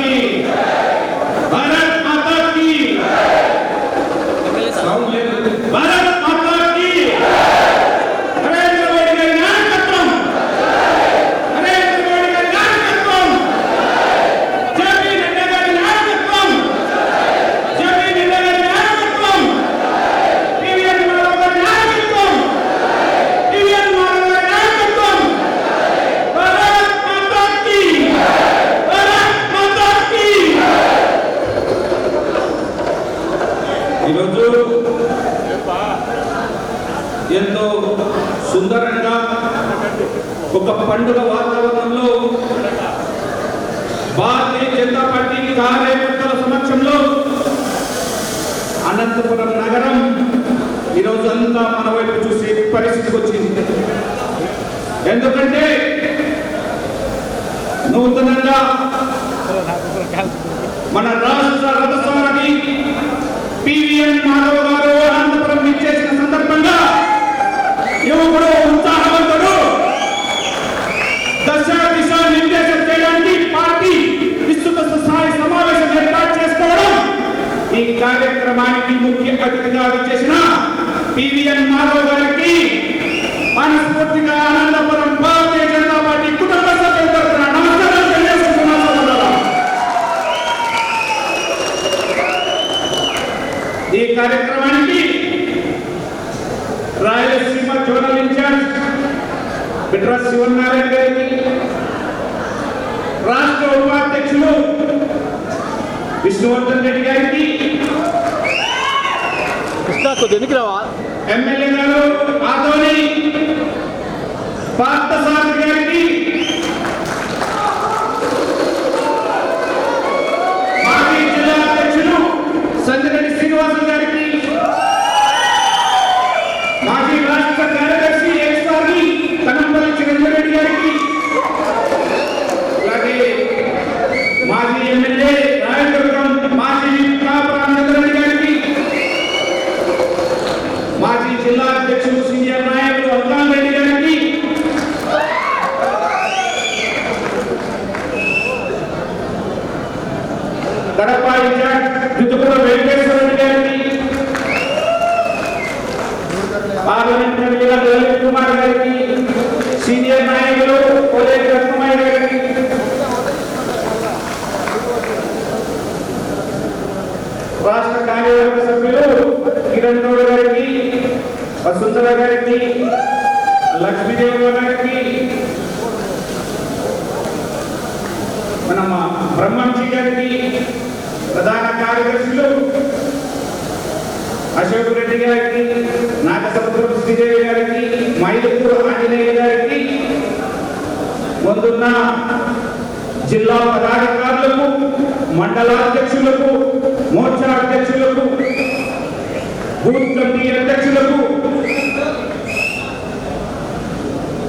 की भारत माता की भारत माता की नरेंद्र मोदी గారి నాయకత్వం నరేంద్ర మోడీ గారి నాయకత్వం జేపీ నడ్డా గారి నాయకత్వం జేపీ నడ్డా గారి నాయకత్వం పివిఎన్ మాధవ్ గారి నాయకత్వం పివిఎన్ మాధవ్ గారి నాయకత్వం భారత్ మాతా की భారత్ మాతా की ఈరోజు ఎంతో సుందరంగా ఒక పండుగ వాతావరణంలో భారతీయ జనతా పార్టీ కార్యకర్తల సమక్షంలో అనంతపురం నగరం ఈరోజు అంతా మన వైపు చూసే పరిస్థితికి వచ్చింది. ఎందుకంటే నూతనంగా మన రాష్ట్ర రథసారథి పివిఎన్ మాధవ్ గారు అనంతపురం విచ్చేసిన సందర్భంగా యువకుడు ఉత్సాహవంతుడు దశ దిశ నిర్దేశం చేయడానికి పార్టీ విస్తృత స్థాయి సమావేశం ఏర్పాటు చేసుకోవడం, ఈ కార్యక్రమానికి ముఖ్య అతిథిగా విచ్చేసిన పివిఎన్ మాధవ్ గారికి మనస్ఫూర్తిగా అనంతపురం భారతీయ జనతా పార్టీ కుటుంబ సభ్యుల తరఫున నమస్కారాలు తెలియజేస్తున్నాను. ఈ కార్యక్రమానికి రాయలసీమ జోనల్ ఇన్ఛార్జ్ బిట్రా శివనారాయణ గారికి, రాష్ట్ర ఉపాధ్యక్షులు విష్ణువర్ధన్ రెడ్డి గారికి, ఎమ్మెల్యే గారు ఆదోని పార్థసారథి గారికి, మాజీ జిల్లా అధ్యక్షులు సంజరెడ్డి శ్రీనివాసన్ గారికి, మాజీ రాష్ట్ర కార్యదర్శి ఎక్స్ఆర్ని కనంపల్లి చిరంజీవి గారికి, అలాగే మాజీ ఎమ్మెల్యే రాయదుర్గం మాజీ కాపురామచంద్రరెడ్డి గారికి, మాజీ జిల్లా అధ్యక్షులు సీనియర్ నాయకులు అల్లాన్ రెడ్డి గారికి, కడప ఇన్ఛార్జ్ రుతుపుర వెంకటేశ్వర రెడ్డి గారికి, పార్లమెంట్ సభ్యులు లలిత్ కుమార్ గారికి, సీనియర్ నాయకులు కోలేటి రత్నమయ్య గారికి, రాష్ట్ర కార్యవర్గ సభ్యులు కిరణ్ గౌడ్ గారికి, వసుంధర గారికి, లక్ష్మీదేవి గారికి, మన బ్రహ్మంజీ గారికి, ప్రధాన కార్యదర్శులు అశోక్ రెడ్డి గారికి, నాగసముద్రం శ్రీదేవి గారికి, మైదుకూరు ఆంజనేయ గారికి, ముందున్న జిల్లా పదాధికారులకు, మండలాధ్యక్షులకు, మోర్చా అధ్యక్షులకు, బూత్ కమిటీ అధ్యక్షులకు,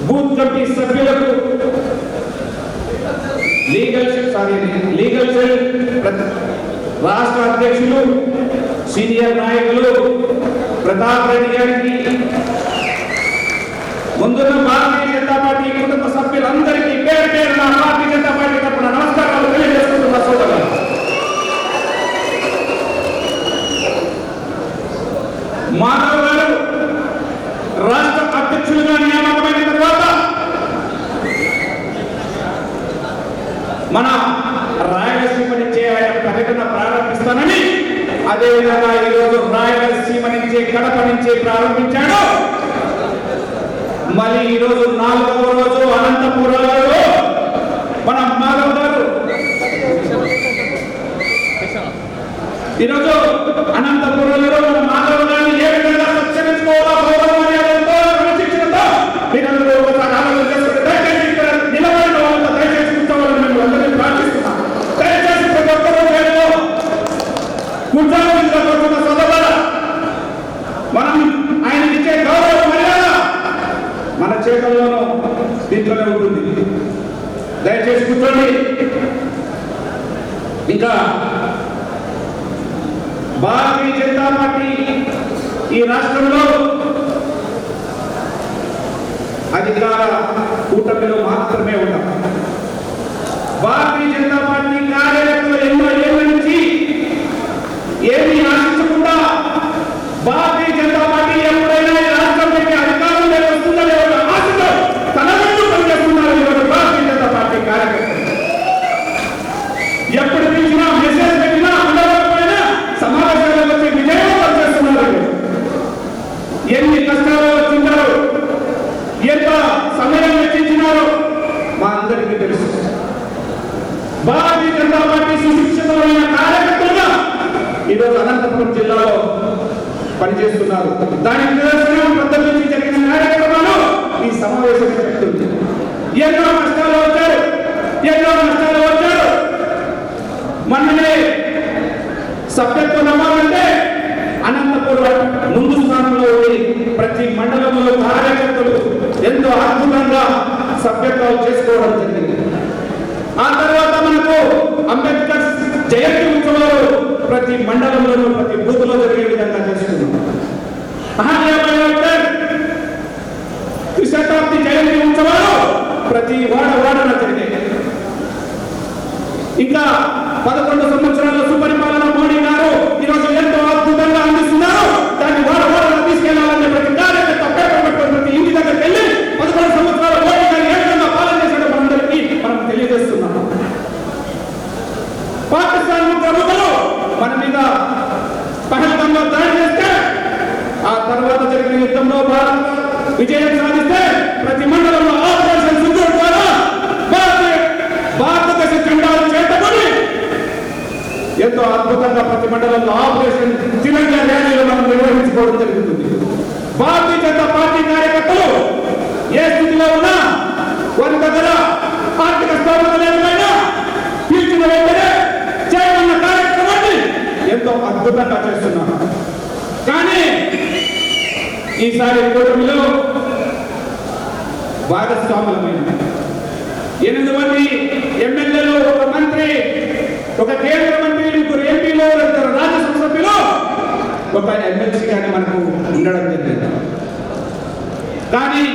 బూత్ కమిటీ సభ్యులకు, లీగల్ సెల్ రాష్ట్ర అధ్యక్షులు, సీనియర్ నాయకులు ప్రతాప్ రెడ్డి గారికి, ముందున్న భారతీయ జనతా పార్టీ కుటుంబ సభ్యులందరికీ పేరు పేరున భారతీయ జనతా పార్టీ తరఫున నమస్కారాలు తెలియజేస్తున్న సోదరులు. మాధవ్ గారు రాష్ట్ర అధ్యక్షులుగా నియామకమైన తర్వాత మన రాయలసీమ నుంచి ఆయన పర్యటన ప్రారంభిస్తానని, అదేవిధంగా ఈరోజు రాయలసీమ నుంచి కడప నుంచి ప్రారంభించాడు. మళ్ళీ ఈరోజు 4వ రోజు అనంతపురంలో మన మాధవ్ గారు ఈరోజు అనంతపురంలో మన మాధవ్ గారిని ఏ విధంగా సత్కరించుకోవాలో గౌరవమర్యాదలతో క్రమశిక్షణతో మీరందరూ ఒకసారి ఆలోచన చేసుకుంటే దయచేసి ఇక్కడ నిలబడిన వాళ్ళంతా దయచేసి కూర్చోవాలని మేము అందరినీ ప్రార్థిస్తున్నాం. దయచేసి ప్రతి ఒక్కరూ కూర్చోవలసిందిగా కోరుతున్న సోదరులారా, మనం ఆయనకి ఇచ్చే గౌరవ మర్యాద మన చేతుల్లోనూ దీంట్లోనే ఉంటుంది. దయచేసి కూర్చోండి. ఇంకా భారతీయ జనతా పార్టీ ఈ రాష్ట్రంలో అధికార కూటమిలో మాత్రమే ఉంటాం. భారతీయ జనతా పార్టీ కార్యకర్తల ఏమీ ఆశించకుండా భారతీయ జనతా పార్టీ ఎప్పుడైనా ఈ రాష్ట్రం పెట్టి అధికారంలో వస్తుందని ఒక ఆశతో తన వెంట పనిచేస్తున్నారు ఈరోజు భారతీయ జనతా పార్టీ కార్యకర్తలు. ఎప్పుడు పిలిచినా మెసేజ్ పెట్టినా ఉండకపోయినా సమావేశాల్లో వచ్చి విజయవంతం చేస్తున్నారు. ఎన్ని కష్టాలు వచ్చింటారు, ఎంత సమయం వెచ్చించినారో మా అందరికీ తెలుసు. భారతీయ జనతా పార్టీ సుశిక్షితమైన కార్యకర్తలుగా ఈరోజు అనంతపురం జిల్లాలో పనిచేస్తున్నారు. దానికి నిదర్శనం ప్రజల నుంచి జరిగిన కార్యక్రమాలు ఈ సమావేశం చెప్తుంది. ఎన్నో నష్టాలు వచ్చారు. మొన్ననే సభ్యత్వ నమోదంటే అనంతపురం ముందు స్థానంలో ఉండి ప్రతి మండలంలో కార్యకర్తలు ఎంతో అద్భుతంగా సభ్యత్వాలు చేసుకోవడం జరిగింది. ఆ తర్వాత మనకు అంబేద్కర్ జయంతి ఉత్సవాలు ప్రతి మండలంలోనూ ప్రతి బూత్లో జరిగే విధంగా చేసుకున్నాం. శతాబ్ది జయంతి ఉత్సవాలు ప్రతి వాడన జరిగాయి. ఇంకా 11 సంవత్సరాల సుపరిపాలన మోడీ గారు ఈరోజు ఎంతో అద్భుతంగా అందిస్తున్నారు. దాన్ని వాడవాడన తీసుకెళ్లాలని ప్రతి కార్యకర్త పేపర్ పట్టుకొని ప్రతి ఇంటి దగ్గరికి వెళ్ళి 11 సంవత్సరాల మోడీ గారు ఏ విధంగా పాలన చేసడం మనందరికీ మనం తెలియజేస్తున్నాం. పాకిస్తాన్ ప్రముఖులు మన మీద పహల్గాంలో దాడి చేస్తే ఆ తర్వాత జరిగిన యుద్ధంలో భారత్ విజయం సాధిస్తే ప్రతి మండలంలో ఆపరేషన్ సింధూర్ ద్వారా భారతదేశ జెండాలు చేతబడి ఎంతో అద్భుతంగా ప్రతి మండలంలో ఆపరేషన్ తిరంగా ర్యాలీలు మనం నిర్వహించుకోవడం జరుగుతుంది. భారతీయ జనతా పార్టీ కార్యకర్తలు ఏ స్థితిలో ఉన్నా వారి దగ్గర ఆర్థిక స్థోమత లేకపోయినా పీల్చిన వెంటనే చేయమన్న కార్యక్రమాన్ని ఎంతో అద్భుతంగా చేస్తున్నారు. కానీ ఈసారి కూటమిలో భాగస్వాములమైంది 8 మంది ఎమ్మెల్యేలు, ఒక మంత్రి, ఒక కేంద్ర మంత్రి, 3 ఎంపీలు, 2 రాజ్యసభ సభ్యులు, ఒక ఎమ్మెల్సీగానే మనకు ఉండడం జరిగింది. కానీ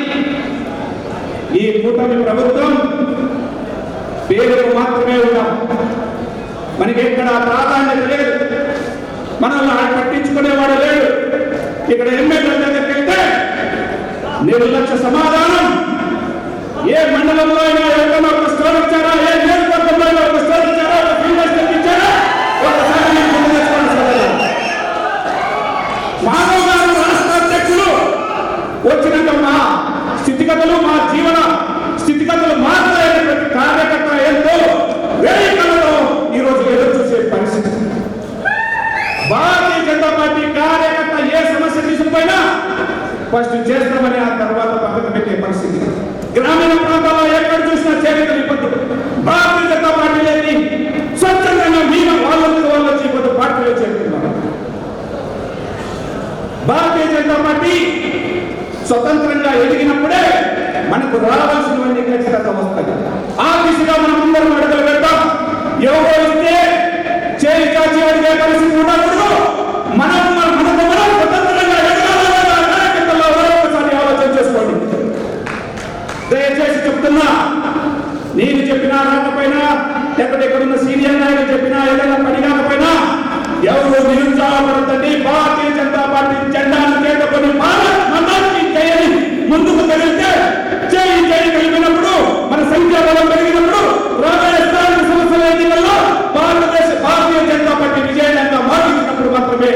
ఈ కూటమి ప్రభుత్వం పేరుకు మాత్రమే ఉన్నాం. మనకి ఎక్కడ ప్రాధాన్యత లేదు, మనల్ని పట్టించుకునేవాడు లేడు. ఇక్కడ ఎమ్మెల్యేల దగ్గరికి వెళ్తే నిర్లక్ష్య సమాధానం. ఏ మండలంలో అయినా ఎవరైనా ఒక స్టోర్ ఇచ్చారా, ఏ నియోజకవర్గంలో అయినా ఒక స్టోర్ ఇచ్చారా, ఒక ఫీల్డ్ ఇచ్చారా, ఒకసారి మాధవ్ గారు రాష్ట్ర అధ్యక్షులు వచ్చినాక మా స్థితిగతులు, మా జీవన స్థితిగతులు మారుతాయని ప్రతి కార్యకర్త ఎంతో వేదికలతో ఈరోజు ఎదురు చూసే పరిస్థితి. భారతీయ జనతా పార్టీ కార్యకర్త ఏ సమస్య తీసుకుపోయినా ఫస్ట్ చేస్తామని ఆ తర్వాత పక్కన పెట్టే పరిస్థితి. గ్రామీణ ప్రాంతాల్లో ఎక్కడ చూసినా చేరికలు ఇబ్బందులు. భారతీయ జనతా పార్టీలోని స్వచ్ఛందంగా మీరు వాళ్ళు చేయబడ్డ పార్టీలో చేరుతున్నారు. భారతీయ జనతా పార్టీ స్వతంత్రంగా ఎదిగినప్పుడే మనకు రావాల్సినవన్నీ ఖచ్చితంగా వస్తాయి. ఆ దిశగా మనం అందరం అడుగులు పెడతాం. ఎవరో ఇస్తే చేయి కాచి అడిగే పరిస్థితి ఉన్నప్పుడు మనం స్వతంత్రంగా కార్యకర్తల్లో ఒకసారి ఆలోచన చేసుకోండి. దయచేసి చెప్తున్నా, నేను చెప్పినా రాకపోయినా, ఎక్కడెక్కడున్న సీనియర్ నాయకులు చెప్పినా, ఏదైనా పని కాకపోయినా ఎవరు నిరుత్సాహపడతండి. భారతీయ జనతా పార్టీ జెండాను చేతకొని భారత్ చేయని ముందుకు కలిగితే చేయి కలిగినప్పుడు మన సంఖ్యాబలం పెరిగినప్పుడు రాబోయే స్థానిక సంస్థల ఎన్నికల్లో భారతీయ జనతా పార్టీ విజయంగా మార్చినప్పుడు మాత్రమే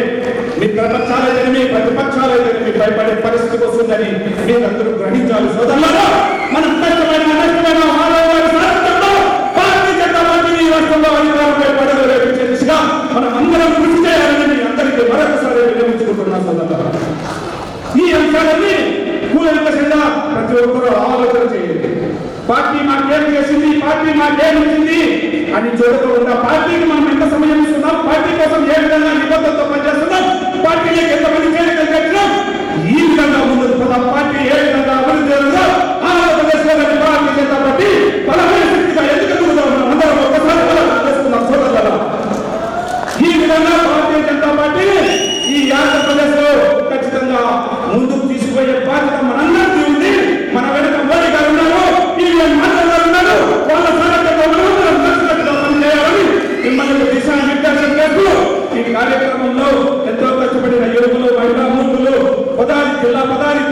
మీ ప్రతిపక్షాలైతేనేమి ప్రతిపక్షాలైతేనేమి భయపడే పరిస్థితి వస్తుందని మీరందరూ గ్రహించాలి. సోదరులారా, మనం కష్టమైన భారతీయ జనతా పార్టీ ఈ రాష్ట్రంలో అధికారంపై పడగలు రేపించే దిశగా మనం అందరం కృషి చేయాలని అందరికీ మరొకసారి వినియోగించుకుంటున్నాం. సోదరులారా, ఈ అంశాలన్నీ కూలంకషంగా ప్రతి ఒక్కరూ ఆలోచన చేయండి. పార్టీ మాకేం చేసింది, పార్టీ మాకేం ఇచ్చింది అని చూడకుండా పార్టీకి మనం ఎంత సమయం ఇస్తున్నాం, పార్టీ కోసం ఏ విధంగా నిబద్ధతతో పనిచేస్తున్నాం, పార్టీలకు ఎంతమంది చేరికలు పెట్టినాం, ఈ విధంగా ముందుకు పోదాం. పార్టీ ఏ విధంగా అభివృద్ధి చేయాలో ఆంధ్రప్రదేశ్లో భారతీయ జనతా పార్టీ బలమైన శక్తిగా ఎందుకు ఎదుగుతాం అందరం ఒకసారి చేసుకున్నాం. సోదరులారా, ఈ విధంగా భారతీయ జనతా పార్టీ ఈ ఆంధ్రప్రదేశ్ లో ఖచ్చితంగా ముందుకు తీసుకుపోయే బాధ్యత మనందరికీ ఉంది. మన వెనుక మోడీ గారు ఉన్నారు, మాధవ్ గారు ఉన్నారు. వాళ్ళ సారథ్యంలో పనిచేయాలని మిమ్మల్ని దిశానిర్దేశం చేస్తూ ఈ కార్యక్రమం పదాన్ని